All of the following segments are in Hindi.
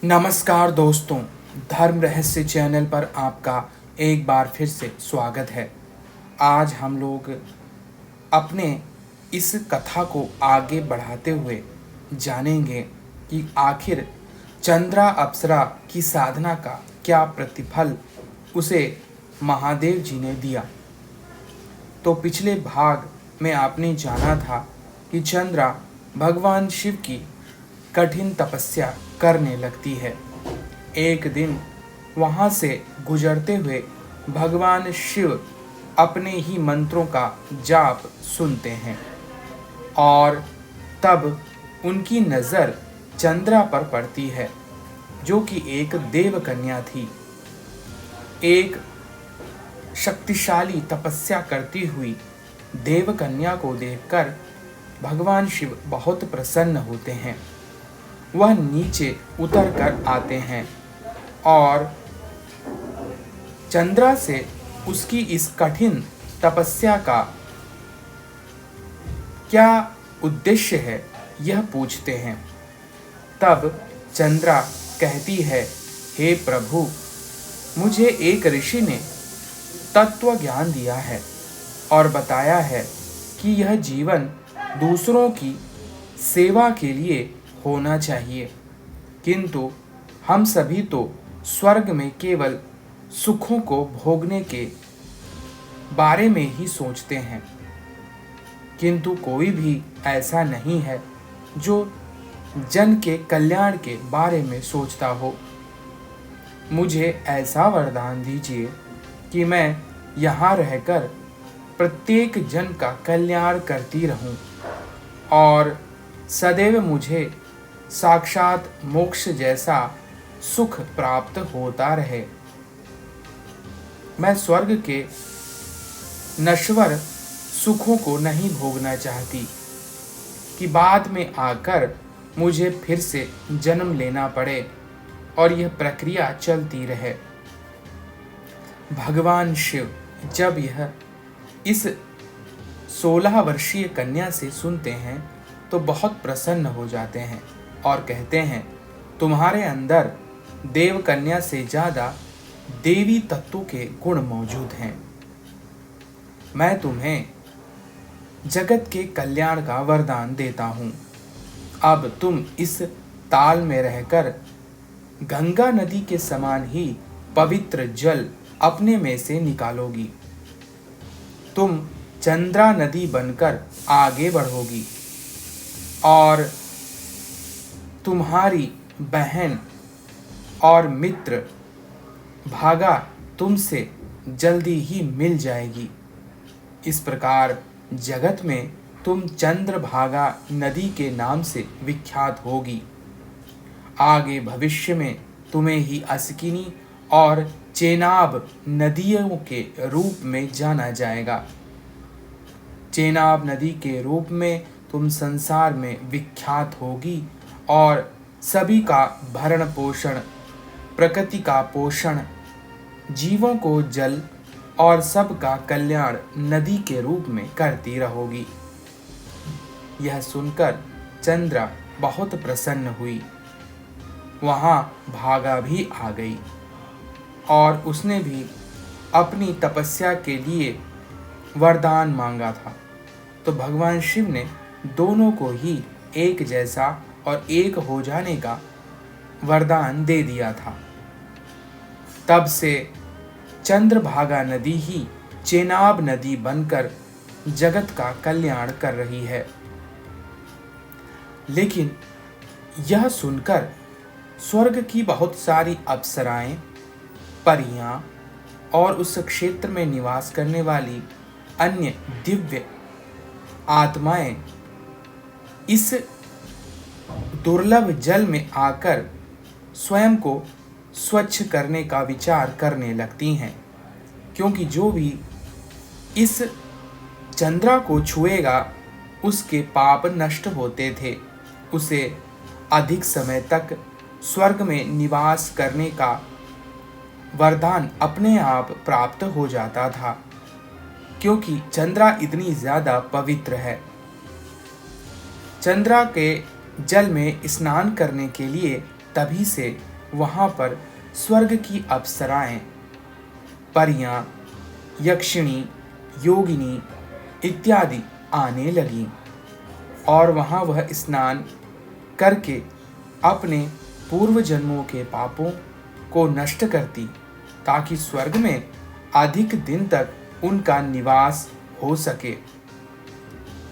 नमस्कार दोस्तों, धर्म रहस्य चैनल पर आपका एक बार फिर से स्वागत है। आज हम लोग अपने इस कथा को आगे बढ़ाते हुए जानेंगे कि आखिर चंद्रा अप्सरा की साधना का क्या प्रतिफल उसे महादेव जी ने दिया। तो पिछले भाग में आपने जाना था कि चंद्रा भगवान शिव की कठिन तपस्या करने लगती है। एक दिन वहाँ से गुजरते हुए भगवान शिव अपने ही मंत्रों का जाप सुनते हैं और तब उनकी नज़र चंद्रा पर पड़ती है, जो कि एक देव कन्या थी। एक शक्तिशाली तपस्या करती हुई देव कन्या को देखकर भगवान शिव बहुत प्रसन्न होते हैं। वह नीचे उतर कर आते हैं और चंद्रा से उसकी इस कठिन तपस्या का क्या उद्देश्य है यह पूछते हैं। तब चंद्रा कहती है, हे प्रभु, मुझे एक ऋषि ने तत्व ज्ञान दिया है और बताया है कि यह जीवन दूसरों की सेवा के लिए होना चाहिए, किंतु हम सभी तो स्वर्ग में केवल सुखों को भोगने के बारे में ही सोचते हैं, किंतु कोई भी ऐसा नहीं है जो जन के कल्याण के बारे में सोचता हो। मुझे ऐसा वरदान दीजिए कि मैं यहाँ रहकर प्रत्येक जन का कल्याण करती रहूं और सदैव मुझे साक्षात मोक्ष जैसा सुख प्राप्त होता रहे। मैं स्वर्ग के नश्वर सुखों को नहीं भोगना चाहती कि बाद में आकर मुझे फिर से जन्म लेना पड़े और यह प्रक्रिया चलती रहे। भगवान शिव जब यह इस 16 वर्षीय कन्या से सुनते हैं तो बहुत प्रसन्न हो जाते हैं और कहते हैं, तुम्हारे अंदर देव कन्या से ज़्यादा देवी तत्वों के गुण मौजूद हैं। मैं तुम्हें जगत के कल्याण का वरदान देता हूँ। अब तुम इस ताल में रहकर गंगा नदी के समान ही पवित्र जल अपने में से निकालोगी। तुम चंद्रा नदी बनकर आगे बढ़ोगी और तुम्हारी बहन और मित्र भागा तुमसे जल्दी ही मिल जाएगी। इस प्रकार जगत में तुम चंद्रभागा नदी के नाम से विख्यात होगी। आगे भविष्य में तुम्हें ही अस्किनी और चेनाब नदियों के रूप में जाना जाएगा। चेनाब नदी के रूप में तुम संसार में विख्यात होगी और सभी का भरण पोषण, प्रकृति का पोषण, जीवों को जल और सबका कल्याण नदी के रूप में करती रहोगी। यह सुनकर चंद्रा बहुत प्रसन्न हुई। वहाँ भागा भी आ गई और उसने भी अपनी तपस्या के लिए वरदान मांगा था। तो भगवान शिव ने दोनों को ही एक जैसा और एक हो जाने का वरदान दे दिया था। तब से चंद्रभागा नदी ही चेनाब नदी बनकर जगत का कल्याण कर रही है। लेकिन यह सुनकर स्वर्ग की बहुत सारी अप्सराएं, परियां और उस क्षेत्र में निवास करने वाली अन्य दिव्य आत्माएं इस दुर्लभ जल में आकर स्वयं को स्वच्छ करने का विचार करने लगती हैं, क्योंकि जो भी इस चंद्रा को छुएगा उसके पाप नष्ट होते थे। उसे अधिक समय तक स्वर्ग में निवास करने का वरदान अपने आप प्राप्त हो जाता था, क्योंकि चंद्रा इतनी ज़्यादा पवित्र है। चंद्रा के जल में स्नान करने के लिए तभी से वहां पर स्वर्ग की अप्सराएं, परियां, यक्षिणी, योगिनी इत्यादि आने लगीं और वहां वह स्नान करके अपने पूर्व जन्मों के पापों को नष्ट करती, ताकि स्वर्ग में अधिक दिन तक उनका निवास हो सके।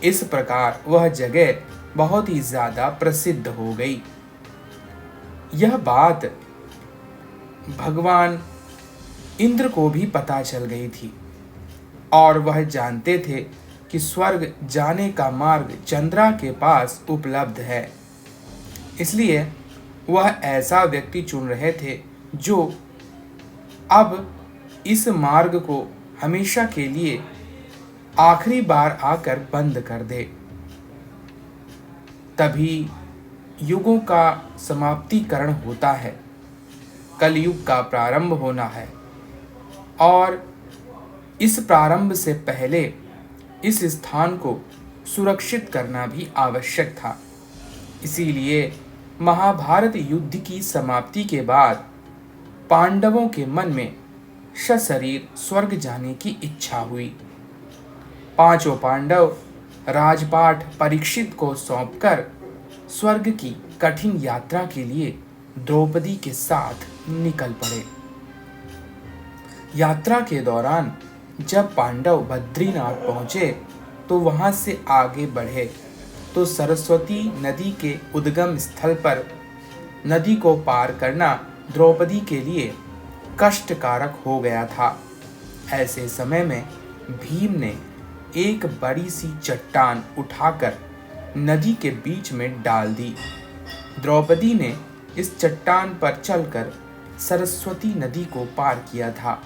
इस प्रकार वह जगह बहुत ही ज्यादा प्रसिद्ध हो गई। यह बात भगवान इंद्र को भी पता चल गई थी और वह जानते थे कि स्वर्ग जाने का मार्ग चंद्रा के पास उपलब्ध है। इसलिए वह ऐसा व्यक्ति चुन रहे थे जो अब इस मार्ग को हमेशा के लिए आखिरी बार आकर बंद कर दे। तभी युगों का समाप्तिकरण होता है, कलयुग का प्रारंभ होना है और इस प्रारंभ से पहले इस स्थान को सुरक्षित करना भी आवश्यक था। इसीलिए महाभारत युद्ध की समाप्ति के बाद पांडवों के मन में सशरीर स्वर्ग जाने की इच्छा हुई। पांचों पांडव राजपाट परीक्षित को सौंपकर स्वर्ग की कठिन यात्रा के लिए द्रौपदी के साथ निकल पड़े। यात्रा के दौरान जब पांडव बद्रीनाथ पहुंचे तो वहां से आगे बढ़े तो सरस्वती नदी के उद्गम स्थल पर नदी को पार करना द्रौपदी के लिए कष्टकारक हो गया था। ऐसे समय में भीम ने एक बड़ी सी चट्टान उठाकर नदी के बीच में डाल दी। द्रौपदी ने इस चट्टान पर चलकर सरस्वती नदी को पार किया था।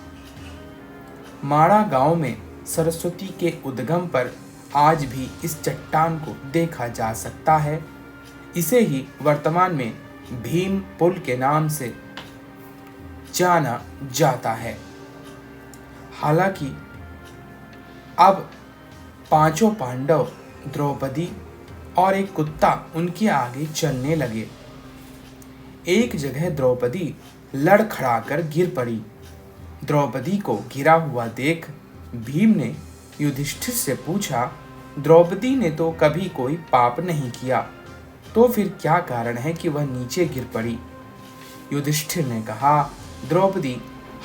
माड़ा गांव में सरस्वती के उद्गम पर आज भी इस चट्टान को देखा जा सकता है। इसे ही वर्तमान में भीम पुल के नाम से जाना जाता है। हालांकि अब पांचों पांडव, द्रौपदी और एक कुत्ता उनके आगे चलने लगे। एक जगह द्रौपदी लड़खड़ाकर गिर पड़ी। द्रौपदी को गिरा हुआ देख भीम ने युधिष्ठिर से पूछा, द्रौपदी ने तो कभी कोई पाप नहीं किया, तो फिर क्या कारण है कि वह नीचे गिर पड़ी? युधिष्ठिर ने कहा, द्रौपदी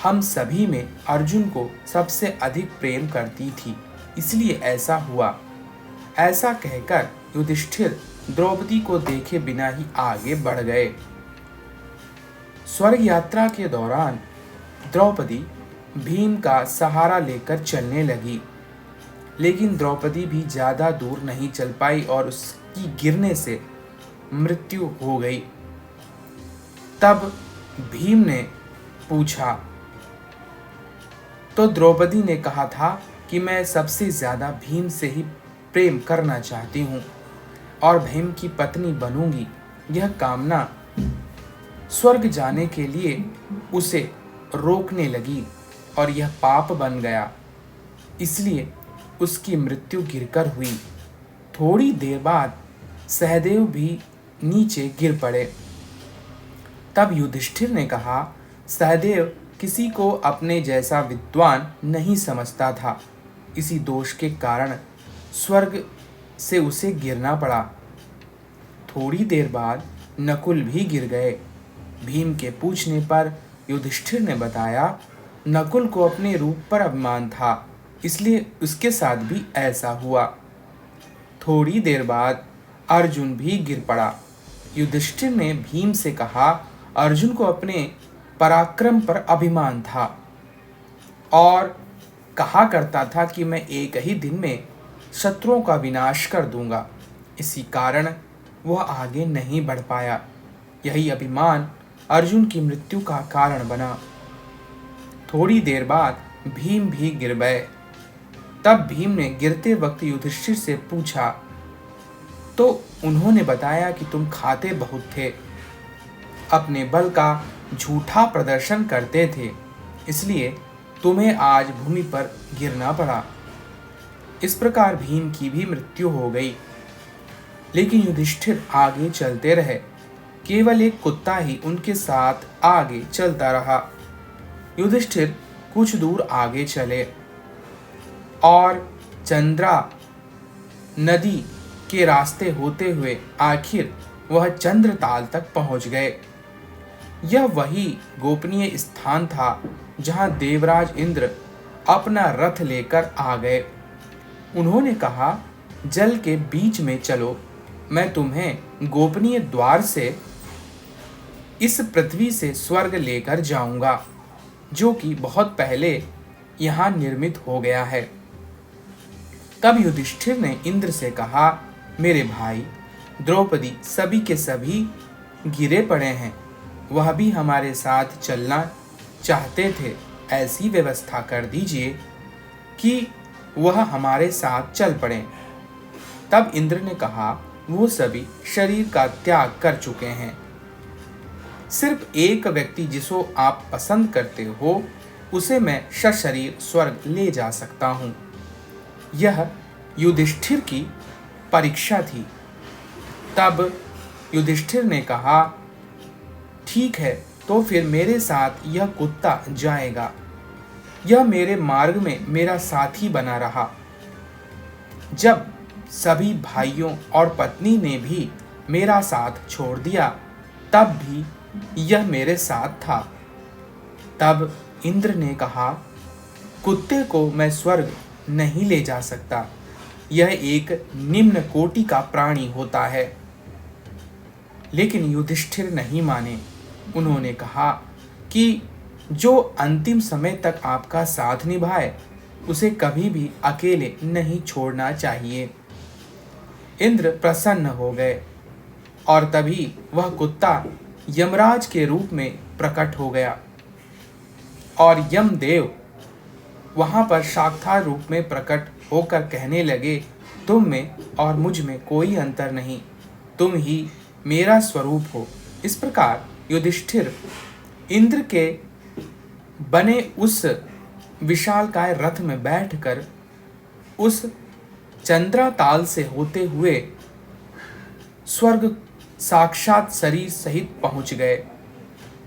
हम सभी में अर्जुन को सबसे अधिक प्रेम करती थी, इसलिए ऐसा हुआ। ऐसा कहकर युधिष्ठिर द्रौपदी को देखे बिना ही आगे बढ़ गए। स्वर्ग यात्रा के दौरान द्रौपदी भीम का सहारा लेकर चलने लगी, लेकिन द्रौपदी भी ज्यादा दूर नहीं चल पाई और उसकी गिरने से मृत्यु हो गई। तब भीम ने पूछा तो द्रौपदी ने कहा था कि मैं सबसे ज्यादा भीम से ही प्रेम करना चाहती हूँ और भीम की पत्नी बनूंगी। यह कामना स्वर्ग जाने के लिए उसे रोकने लगी और यह पाप बन गया, इसलिए उसकी मृत्यु गिरकर हुई। थोड़ी देर बाद सहदेव भी नीचे गिर पड़े। तब युधिष्ठिर ने कहा, सहदेव किसी को अपने जैसा विद्वान नहीं समझता था, इसी दोष के कारण स्वर्ग से उसे गिरना पड़ा। थोड़ी देर बाद नकुल भी गिर गए। भीम के पूछने पर युधिष्ठिर ने बताया, नकुल को अपने रूप पर अभिमान था, इसलिए उसके साथ भी ऐसा हुआ। थोड़ी देर बाद अर्जुन भी गिर पड़ा। युधिष्ठिर ने भीम से कहा, अर्जुन को अपने पराक्रम पर अभिमान था और कहा करता था कि मैं एक ही दिन में शत्रुओं का विनाश कर दूंगा। इसी कारण वह आगे नहीं बढ़ पाया। यही अभिमान अर्जुन की मृत्यु का कारण बना। थोड़ी देर बाद भीम भी गिर गए। तब भीम ने गिरते वक्त युधिष्ठिर से पूछा तो उन्होंने बताया कि तुम खाते बहुत थे, अपने बल का झूठा प्रदर्शन करते थे, इसलिए तुम्हें आज भूमि पर गिरना पड़ा। इस प्रकार भीम की भी मृत्यु हो गई, लेकिन युधिष्ठिर आगे चलते रहे। केवल एक कुत्ता ही उनके साथ आगे चलता रहा। युधिष्ठिर कुछ दूर आगे चले और चंद्रा नदी के रास्ते होते हुए आखिर वह चंद्रताल तक पहुंच गए। यह वही गोपनीय स्थान था जहां देवराज इंद्र अपना रथ लेकर आ गए। उन्होंने कहा, जल के बीच में चलो, मैं तुम्हें गोपनीय द्वार से इस पृथ्वी से स्वर्ग लेकर जाऊंगा, जो कि बहुत पहले यहां निर्मित हो गया है। तब युधिष्ठिर ने इंद्र से कहा, मेरे भाई, द्रौपदी सभी के सभी गिरे पड़े हैं, वह भी हमारे साथ चलना चाहते थे, ऐसी व्यवस्था कर दीजिए कि वह हमारे साथ चल पड़े। तब इंद्र ने कहा, वो सभी शरीर का त्याग कर चुके हैं, सिर्फ एक व्यक्ति जिसको आप पसंद करते हो उसे मैं सशरीर स्वर्ग ले जा सकता हूं। यह युधिष्ठिर की परीक्षा थी। तब युधिष्ठिर ने कहा, ठीक है, तो फिर मेरे साथ यह कुत्ता जाएगा। यह मेरे मार्ग में मेरा साथी बना रहा। जब सभी भाइयों और पत्नी ने भी मेरा साथ छोड़ दिया, तब भी यह मेरे साथ था। तब इंद्र ने कहा, कुत्ते को मैं स्वर्ग नहीं ले जा सकता, यह एक निम्न कोटि का प्राणी होता है। लेकिन युधिष्ठिर नहीं माने। उन्होंने कहा कि जो अंतिम समय तक आपका साथ निभाए उसे कभी भी अकेले नहीं छोड़ना चाहिए। इंद्र प्रसन्न हो गए और तभी वह कुत्ता यमराज के रूप में प्रकट हो गया और यमदेव वहां पर साक्षात रूप में प्रकट होकर कहने लगे, तुम में और मुझ में कोई अंतर नहीं, तुम ही मेरा स्वरूप हो। इस प्रकार युधिष्ठिर इंद्र के बने उस विशालकाय रथ में बैठकर उस चंद्रताल से होते हुए स्वर्ग साक्षात शरीर सहित पहुंच गए,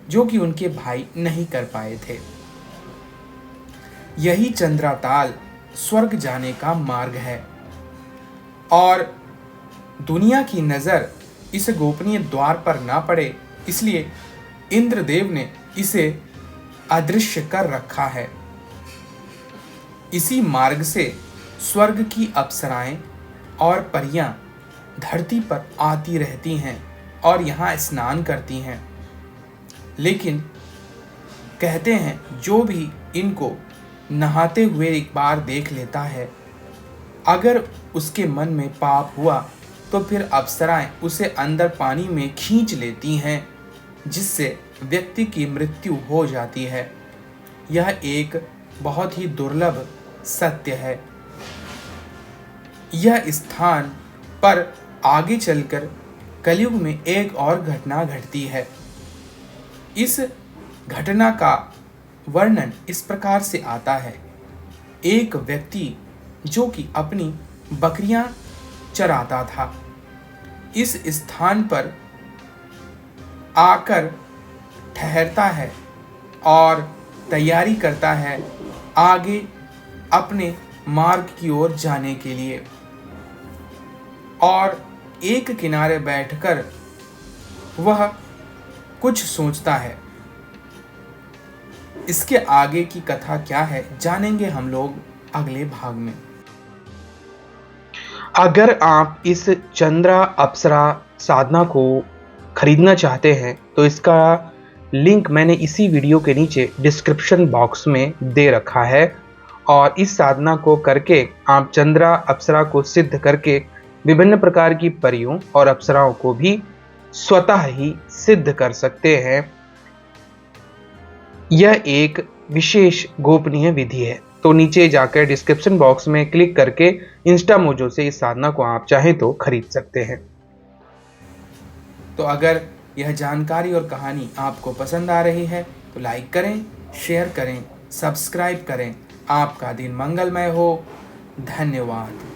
जो कि उनके भाई नहीं कर पाए थे। यही चंद्रताल स्वर्ग जाने का मार्ग है और दुनिया की नजर इस गोपनीय द्वार पर ना पड़े, इसलिए इंद्रदेव ने इसे अदृश्य कर रखा है। इसी मार्ग से स्वर्ग की अप्सराएं और परियां धरती पर आती रहती हैं और यहाँ स्नान करती हैं। लेकिन कहते हैं, जो भी इनको नहाते हुए एक बार देख लेता है, अगर उसके मन में पाप हुआ तो फिर अप्सराएं उसे अंदर पानी में खींच लेती हैं, जिससे व्यक्ति की मृत्यु हो जाती है। यह एक बहुत ही दुर्लभ सत्य है। यह स्थान पर आगे चलकर कलयुग में एक और घटना घटती है। इस घटना का वर्णन इस प्रकार से आता है। एक व्यक्ति जो कि अपनी बकरियां चराता था, इस स्थान पर आकर ठहरता है और तैयारी करता है आगे अपने मार्ग की ओर जाने के लिए, और एक किनारे बैठकर वह कुछ सोचता है। इसके आगे की कथा क्या है जानेंगे हम लोग अगले भाग में। अगर आप इस चंद्रा अप्सरा साधना को खरीदना चाहते हैं तो इसका लिंक मैंने इसी वीडियो के नीचे डिस्क्रिप्शन बॉक्स में दे रखा है, और इस साधना को करके आप चंद्रा अप्सरा को सिद्ध करके विभिन्न प्रकार की परियों और अप्सराओं को भी स्वतः ही सिद्ध कर सकते हैं। यह एक विशेष गोपनीय विधि है। तो नीचे जाकर डिस्क्रिप्शन बॉक्स में क्लिक करके इंस्टा मोजो से इस साधना को आप चाहें तो खरीद सकते हैं। तो अगर यह जानकारी और कहानी आपको पसंद आ रही है तो लाइक करें, शेयर करें, सब्सक्राइब करें। आपका दिन मंगलमय हो। धन्यवाद।